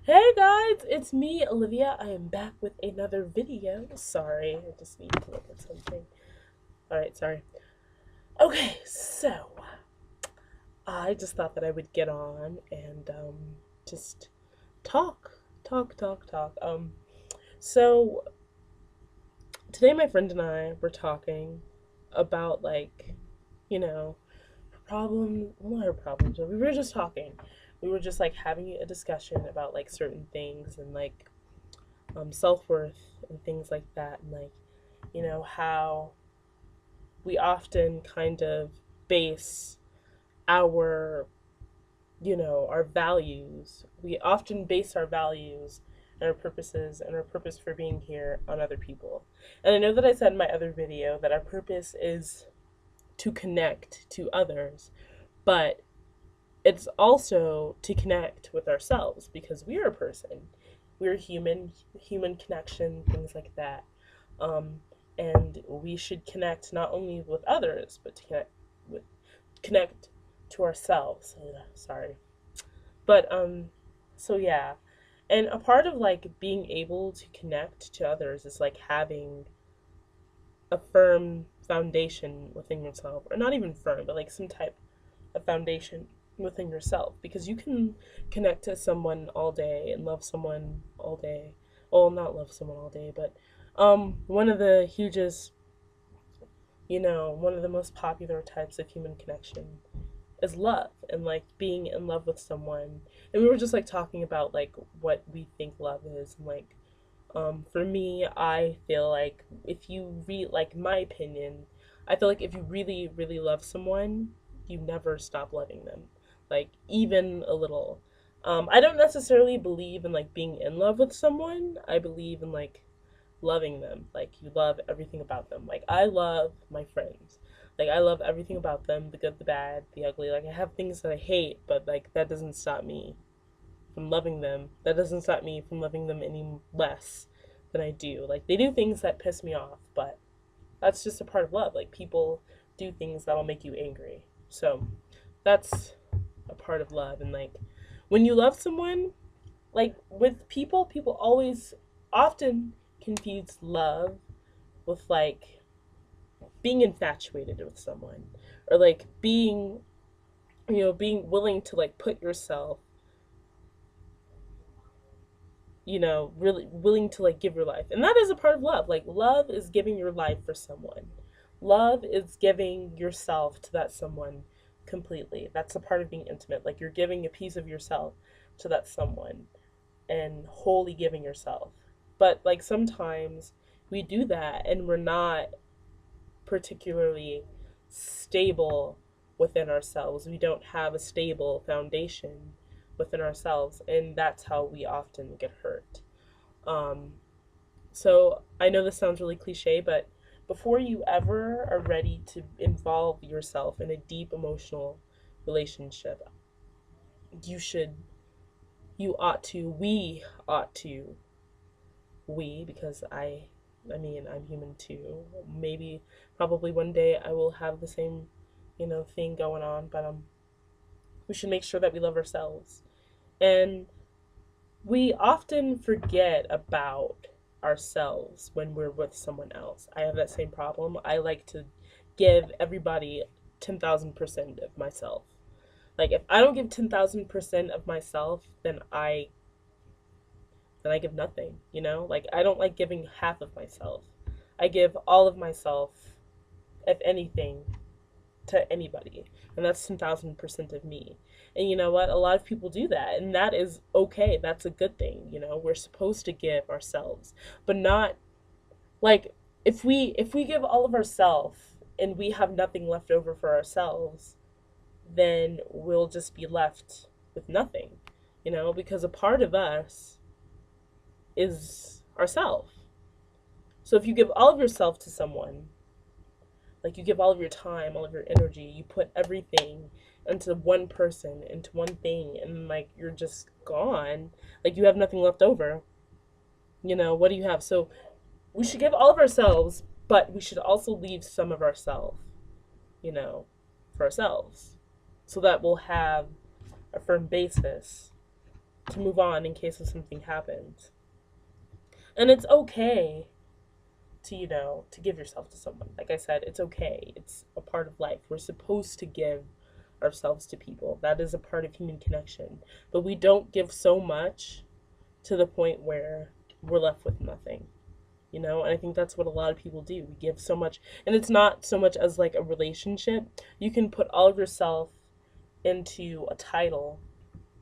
Hey guys, it's me, Olivia. I am back with another video. Sorry, I just need to look at something. Alright, sorry. Okay, so I just thought that I would get on and just talk. So today my friend and I were talking about you know, problems, well, not her problems, but we were just talking. We were just like having a discussion about like certain things and self worth and things like that, and how we often kind of base our our values. We often base our values and our purposes and our purpose for being here on other people. And I know that I said in my other video that our purpose is to connect to others, but it's also to connect with ourselves because we are a person. We're human, human connection, things like that. Um, and we should connect not only with others, but to connect to ourselves. Sorry, but so yeah, and a part of like being able to connect to others is like having a firm foundation within yourself, or not even firm, but like some type of foundation within yourself, because you can connect to someone all day and love someone all day. Well, not love someone all day, but one of the hugest, one of the most popular types of human connection is love, and like being in love with someone. And we were just like talking about like what we think love is, and for me, I feel like if you read, like, my opinion, I feel like if you really, really love someone, you never stop loving them, like, even a little. I don't necessarily believe in like being in love with someone. I believe in like loving them. Like, you love everything about them. Like, I love my friends. Like, I love everything about them, the good, the bad, the ugly. Like, I have things that I hate, but like that doesn't stop me from loving them. That doesn't stop me from loving them any less than I do. Like, they do things that piss me off, but that's just a part of love. Like, people do things that'll make you angry. So that's a part of love. And like when you love someone, like with people always often confuse love with like being infatuated with someone, or like being willing to like put yourself, really willing to like give your life. And that is a part of love. Like, love is giving your life for someone. Love is giving yourself to that someone completely. That's a part of being intimate. Like, you're giving a piece of yourself to that someone and wholly giving yourself. But like sometimes we do that and we're not particularly stable within ourselves. We don't have a stable foundation within ourselves, and that's how we often get hurt. Um, so I know this sounds really cliche, but before you ever are ready to involve yourself in a deep emotional relationship, you should, you ought to, ought to, because I mean, I'm human too. Maybe, probably one day I will have the same, thing going on, but we should make sure that we love ourselves. And we often forget about ourselves when we're with someone else. I have that same problem. I like to give everybody 10,000% of myself. Like, if I don't give 10,000% of myself, then I give nothing, Like, I don't like giving half of myself. I give all of myself, if anything, to anybody. And that's 10,000% of me. And you know what? A lot of people do that. And that is okay. That's a good thing. We're supposed to give ourselves. But not like, if we give all of ourselves and we have nothing left over for ourselves, then we'll just be left with nothing. Because a part of us is ourself. So if you give all of yourself to someone, like, you give all of your time, all of your energy, you put everything into one person, into one thing, and like you're just gone. Like, you have nothing left over. What do you have? So we should give all of ourselves, but we should also leave some of ourselves, you know, for ourselves. So that we'll have a firm basis to move on in case of something happens. And it's okay to, to give yourself to someone. Like I said, it's okay. It's a part of life. We're supposed to give ourselves to people. That is a part of human connection. But we don't give so much to the point where we're left with nothing. And I think that's what a lot of people do. We give so much, and it's not so much as like a relationship. You can put all of yourself into a title,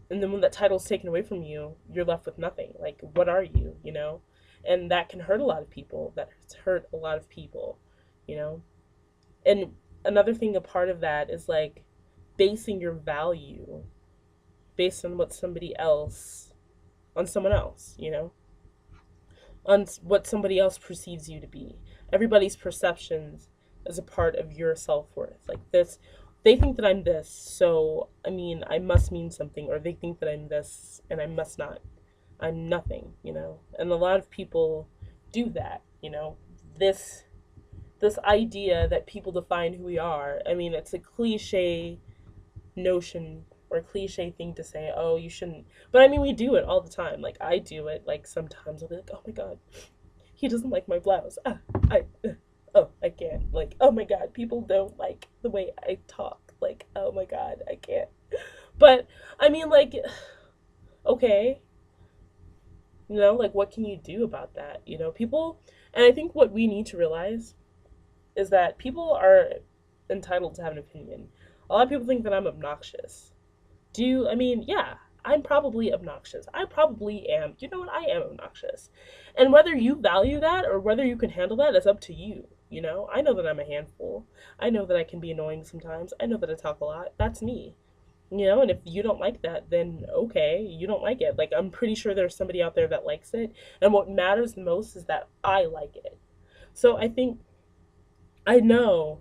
and then when that title's taken away from you, you're left with nothing. Like, what are you? And that can hurt a lot of people. That's hurt a lot of people, you know? And another thing, a part of that is like basing your value based on what somebody else, on someone else, on what somebody else perceives you to be. Everybody's perceptions is a part of your self-worth. Like this, they think that I'm this, so I must mean something, or they think that I'm this and I must not. I'm nothing. And a lot of people do that, this idea that people define who we are. It's a cliche notion or cliche thing to say, oh, you shouldn't. But we do it all the time. Like, I do it. Like, sometimes I'll be like, oh my God, he doesn't like my blouse. I can't. Like, oh my God, people don't like the way I talk. Like, oh my God, I can't. But, like, okay. Like, what can you do about that? People, and I think what we need to realize is that people are entitled to have an opinion. A lot of people think that I'm obnoxious. Yeah, I'm probably obnoxious. I probably am. You know what? I am obnoxious. And whether you value that or whether you can handle that is up to you. I know that I'm a handful. I know that I can be annoying sometimes. I know that I talk a lot. That's me. And if you don't like that, then okay, you don't like it. Like, I'm pretty sure there's somebody out there that likes it. And what matters the most is that I like it. So I know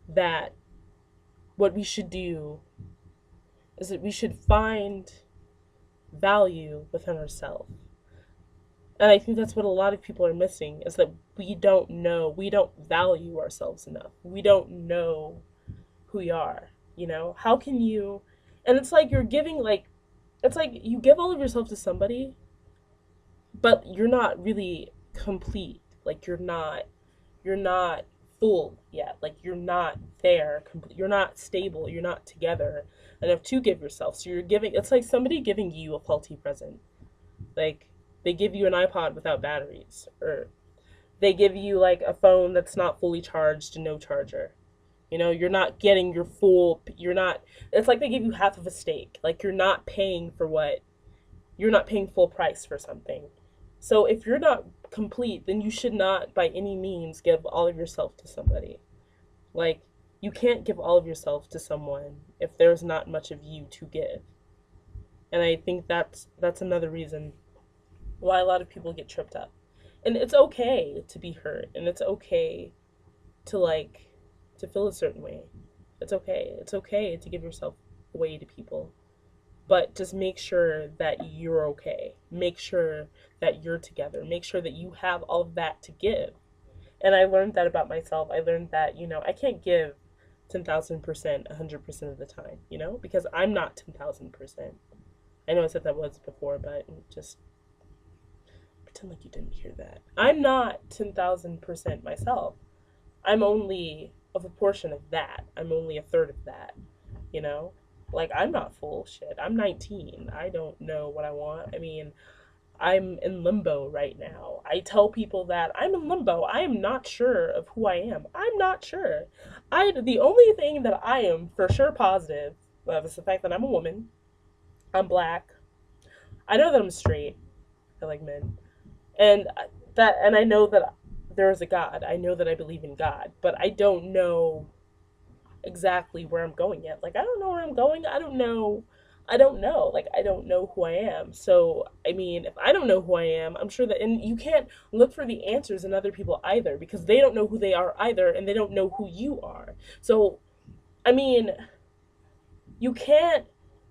that what we should do is that we should find value within ourselves. And I think that's what a lot of people are missing, is that we don't value ourselves enough. We don't know who we are, How can you, and it's like you're giving, like, it's like you give all of yourself to somebody, but you're not really complete. Like, you're not full yet. Like, you're not there, you're not stable, you're not together enough to give yourself. So it's like somebody giving you a faulty present. Like, they give you an iPod without batteries, or they give you like a phone that's not fully charged and no charger. You're not getting your full, it's like they give you half of a steak. Like, you're not paying full price for something. So if you're not complete, then you should not by any means give all of yourself to somebody. Like, you can't give all of yourself to someone if there's not much of you to give. And I think that's another reason why a lot of people get tripped up. And it's okay to be hurt, and it's okay to feel a certain way. It's okay. It's okay to give yourself away to people. But just make sure that you're okay. Make sure that you're together. Make sure that you have all of that to give. And I learned that about myself. I learned that, I can't give 10,000%, 100% of the time, because I'm not 10,000%. I know I said that once before, but just pretend like you didn't hear that. I'm not 10,000% myself. I'm only of a portion of that. I'm only a third of that, Like, I'm not full shit. I'm 19. I don't know what I want. I'm in limbo right now. I tell people that I'm in limbo. I am not sure of who I am. I'm not sure. The only thing that I am for sure positive of is the fact that I'm a woman. I'm black. I know that I'm straight. I like men. And I know that there is a God. I know that I believe in God, but I don't know exactly where I'm going yet. Like, I don't know where I'm going. I don't know. Like, I don't know who I am. So, if I don't know who I am, I'm sure that, and you can't look for the answers in other people either, because they don't know who they are either, and they don't know who you are. So, you can't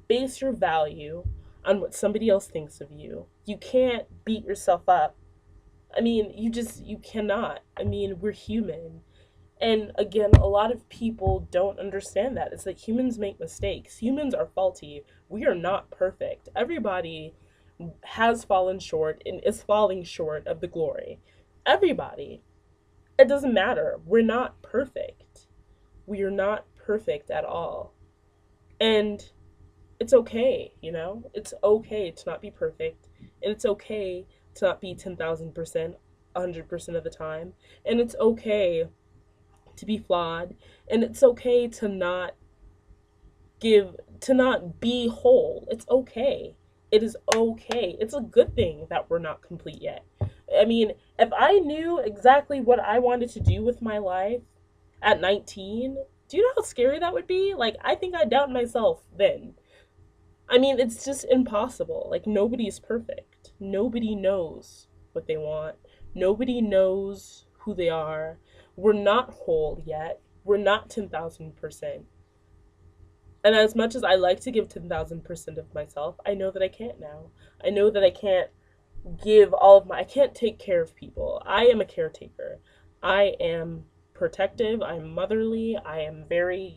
base your value on what somebody else thinks of you. You can't beat yourself up. You cannot. We're human. And again, a lot of people don't understand that. It's like humans make mistakes. Humans are faulty. we are not perfect. Everybody has fallen short and is falling short of the glory. Everybody. It doesn't matter. We're not perfect. We are not perfect at all. And it's okay, you know? It's okay to not be perfect. And it's okay to not be 10,000%, 100% of the time. And it's okay to be flawed. And it's okay to not be whole. It's okay. It is okay. It's a good thing that we're not complete yet. I mean, if I knew exactly what I wanted to do with my life at 19, do you know how scary that would be? Like, I think I doubt myself then. I mean, it's just impossible. Like, nobody's perfect. Nobody knows what they want. Nobody knows who they are. We're not whole yet. We're not 10,000%. And as much as I like to give 10,000% of myself, I know that I can't now. I know that I can't I can't take care of people. I am a caretaker. I am protective. I'm motherly. I am very,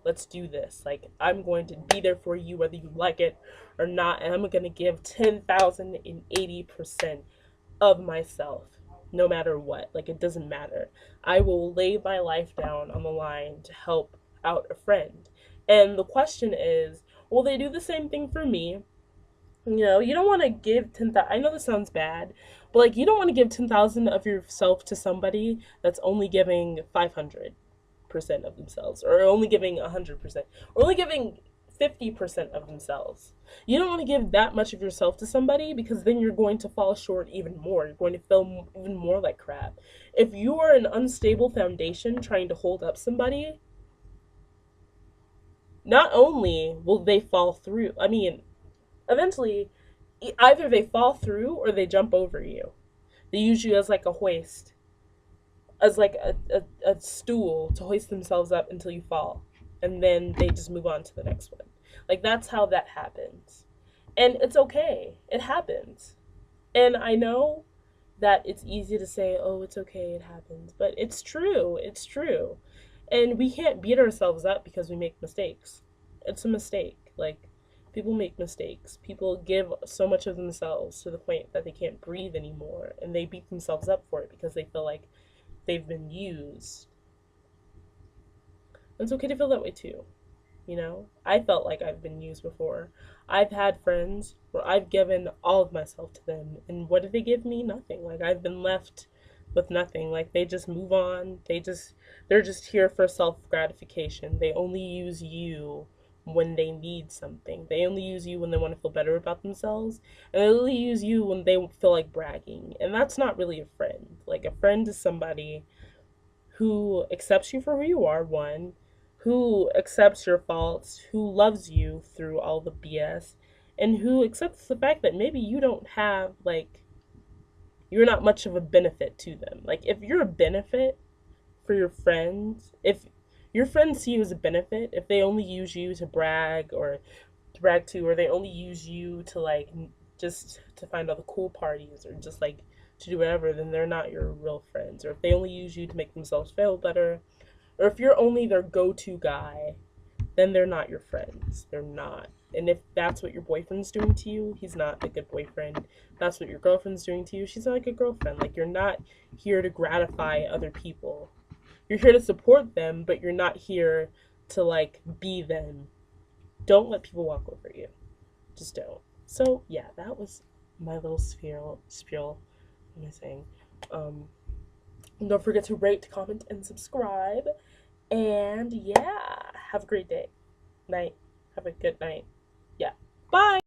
let's do this. Like, I'm going to be there for you whether you like it or not. And I'm going to give 10,080% of myself no matter what. Like, it doesn't matter. I will lay my life down on the line to help out a friend. And the question is, will they do the same thing for me? You don't want to give 10,000. I know this sounds bad, but like, you don't want to give 10,000 of yourself to somebody that's only giving 500% of themselves, or only giving 100%, or only giving 50% of themselves. You don't want to give that much of yourself to somebody, because then you're going to fall short even more. You're going to feel even more like crap. If you are an unstable foundation trying to hold up somebody, not only will they fall through, I mean, eventually, either they fall through or they jump over you. They use you as like a hoist, as like a stool to hoist themselves up until you fall. And then they just move on to the next one. Like, that's how that happens. And it's okay. It happens. And I know that it's easy to say, oh, it's okay, it happens. But it's true. It's true. And we can't beat ourselves up because we make mistakes. It's a mistake. Like, people make mistakes. People give so much of themselves to the point that they can't breathe anymore. And they beat themselves up for it because they feel like they've been used. It's okay to feel that way too. I felt like I've been used before. I've had friends where I've given all of myself to them, and what did they give me? Nothing. Like, I've been left with nothing. Like, they just move on. They're just here for self gratification. They only use you when they need something. They only use you when they want to feel better about themselves, and they only use you when they feel like bragging. And that's not really a friend. Like, a friend is somebody who accepts you for who you are, one, who accepts your faults, who loves you through all the BS, and who accepts the fact that maybe you don't have, like, you're not much of a benefit to them. Like, if you're a benefit for your friends, if your friends see you as a benefit, if they only use you to brag or or they only use you to, like, just to find all the cool parties, or just like to do whatever, then they're not your real friends. Or if they only use you to make themselves feel better, or if you're only their go-to guy, then they're not your friends. They're not. And if that's what your boyfriend's doing to you, he's not a good boyfriend. If that's what your girlfriend's doing to you, she's not a good girlfriend. Like, you're not here to gratify other people. You're here to support them, but you're not here to, like, be them. Don't let people walk over you. Just don't. So, yeah, that was my little spiel. What am I saying? And don't forget to rate, comment, and subscribe. And yeah, have a great day. Night. Have a good night. Yeah. Bye.